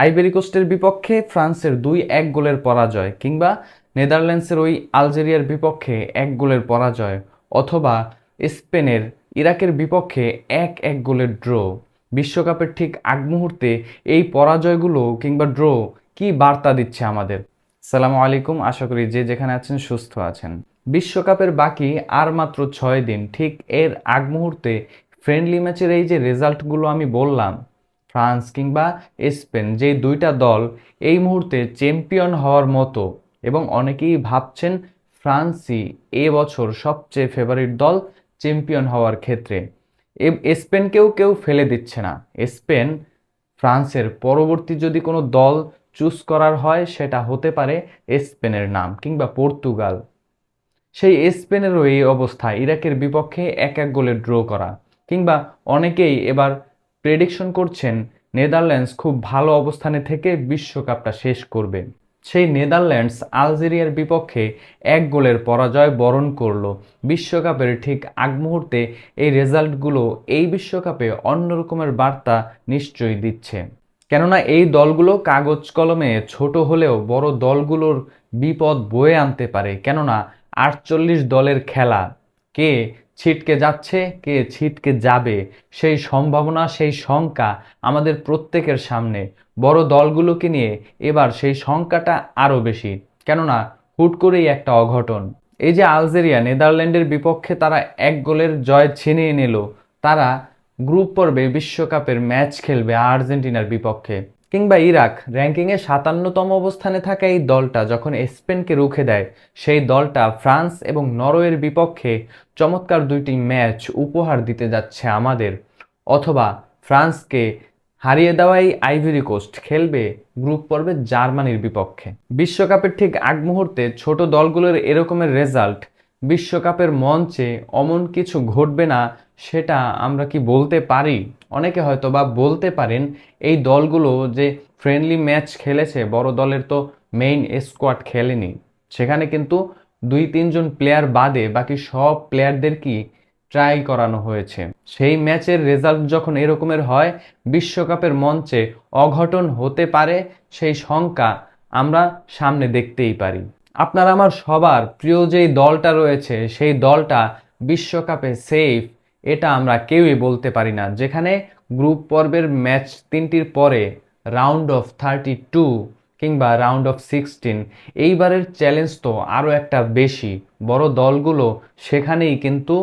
Ivory কোস্টের বিপক্ষে ফ্রান্সের 2-1 গোলের পরাজয়, কিংবা নেদারল্যান্ডসের ওই আলজেরিয়ার বিপক্ষে 1 গোলের পরাজয়, অথবা স্পেনের ইরাকের বিপক্ষে 1-1 গোলের ড্র। বিশ্বকাপের ঠিক আগ মুহূর্তে এই পরাজয়গুলো কিংবা ড্র কি বার্তা দিচ্ছে আমাদের? সালামু আলাইকুম, আশা করি যে যেখানে আছেন সুস্থ আছেন। বিশ্বকাপের বাকি আর মাত্র 6 দিন। ঠিক এর আগ মুহূর্তে ফ্রেন্ডলি ম্যাচের এই যে রেজাল্টগুলো আমি বললাম, ফ্রান্স কিংবা স্পেন, যে দুইটা দল এই মুহূর্তে চ্যাম্পিয়ন হওয়ার মতো, এবং অনেকেই ভাবছেন ফ্রান্সই এবছর সবচেয়ে ফেভারিট দল চ্যাম্পিয়ন হওয়ার ক্ষেত্রে। স্পেনকেও কেউ ফেলে দিচ্ছে না। স্পেন ফ্রান্সের পরবর্তী যদি কোনো দল চুজ করার হয়, সেটা হতে পারে স্পেনের নাম, কিংবা পর্তুগাল। সেই স্পেনেরও এই অবস্থা, ইরাকের বিপক্ষে 1-1 গোলে ড্র করা। কিংবা অনেকেই এবার প্রেডিকশন করছেন নেদারল্যান্ডস খুব ভালো অবস্থানে থেকে বিশ্বকাপটা শেষ করবে। সেই নেদারল্যান্ডস আলজেরিয়ার বিপক্ষে 1 গোলের পরাজয় বরণ করলো। বিশ্বকাপের ঠিক আগ মুহূর্তে এই রেজাল্টগুলো এই বিশ্বকাপে অন্যরকমের বার্তা নিশ্চয়ই দিচ্ছে। কেননা এই দলগুলো কাগজ কলমে ছোট হলেও বড় দলগুলোর বিপদ বয়ে আনতে পারে। কেননা 48 দলের খেলা, কে ছিটকে যাচ্ছে কে ছিটকে যাবে, সেই সম্ভাবনা, সেই শঙ্কা আমাদের প্রত্যেকের সামনে। বড় দলগুলোকে নিয়ে এবার সেই শঙ্কাটা আরও বেশি। কেননা হুট করেই একটা অঘটন, এই যে আলজেরিয়া নেদারল্যান্ডের বিপক্ষে তারা 1 গোলের জয় ছিনিয়ে নিল, তারা গ্রুপ পর্বে বিশ্বকাপের ম্যাচ খেলবে আর্জেন্টিনার বিপক্ষে। কিংবা ইরাক র্যাঙ্কিংয়ে 57তম অবস্থানে থাকা এই দলটা যখন স্পেনকে রুখে দেয়, সেই দলটা ফ্রান্স এবং নরওয়ের বিপক্ষে চমৎকার 2টি ম্যাচ উপহার দিতে যাচ্ছে আমাদের। অথবা ফ্রান্সকে হারিয়ে দেওয়াই আইভরি কোস্ট খেলবে গ্রুপ পর্বে জার্মানির বিপক্ষে। বিশ্বকাপের ঠিক আগ মুহূর্তে ছোট দলগুলোর এরকমের রেজাল্ট, বিশ্বকাপের মঞ্চে অমন কিছু ঘটবে না সেটা আমরা কি বলতে পারি? অনেকে হয়তো বা বলতে পারেন এই দলগুলো যে ফ্রেন্ডলি ম্যাচ খেলেছে, বড় দলের তো মেইন স্কোয়াড খেলেনি, সেখানে কিন্তু 2-3 জন প্লেয়ার বাদে বাকি সব প্লেয়ারদেরকেই ট্রাই করানো হয়েছে। সেই ম্যাচের রেজাল্ট যখন এরকমের হয়, বিশ্বকাপের মঞ্চে অঘটন হতে পারে, সেই শঙ্কা আমরা সামনে দেখতেই পারি। আপনার আমার সবার প্রিয় যেই দলটা রয়েছে, সেই দলটা বিশ্বকাপে সেফ এটা আমরা কেউই বলতে পারি না। যেখানে গ্রুপ পর্বের ম্যাচ 3টির পরে রাউন্ড অফ 32 কিংবা রাউন্ড অফ 16, এইবারের চ্যালেঞ্জ তো আরও একটা বেশি। বড় দলগুলো সেখানেই কিন্তু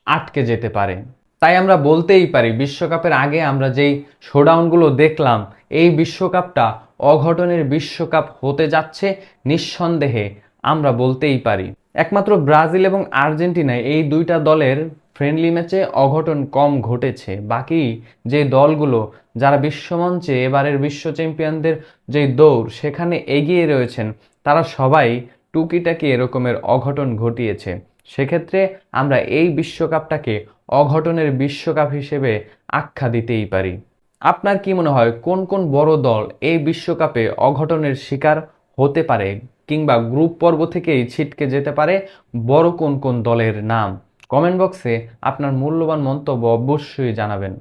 আটকে যেতে পারে। তাই আমরা বলতেই পারি বিশ্বকাপের আগে আমরা যেই শোডাউনগুলো দেখলাম, এই বিশ্বকাপটা অঘটনের বিশ্বকাপ হতে যাচ্ছে নিঃসন্দেহে আমরা বলতেই পারি। একমাত্র ব্রাজিল এবং আর্জেন্টিনায় এই দুইটা দলের ফ্রেন্ডলি ম্যাচে অঘটন কম ঘটেছে। বাকি যে দলগুলো যারা বিশ্বমঞ্চে এবারের বিশ্ব চ্যাম্পিয়নদের যে দৌড় সেখানে এগিয়ে রয়েছেন, তারা সবাই টুকিটাকি এরকমের অঘটন ঘটিয়েছে। সেক্ষেত্রে আমরা এই বিশ্বকাপটাকে অঘটনের বিশ্বকাপ হিসেবে আখ্যা দিতেই পারি। আপনার কি মনে হয় কোন কোন বড় দল এই বিশ্বকাপে অঘটনের শিকার হতে পারে, কিংবা গ্রুপ পর্ব থেকেই ছিটকে যেতে পারে বড় কোন কোন দলের নাম? কমেন্ট বক্সে আপনার মূল্যবান মন্তব্য অবশ্যই জানাবেন।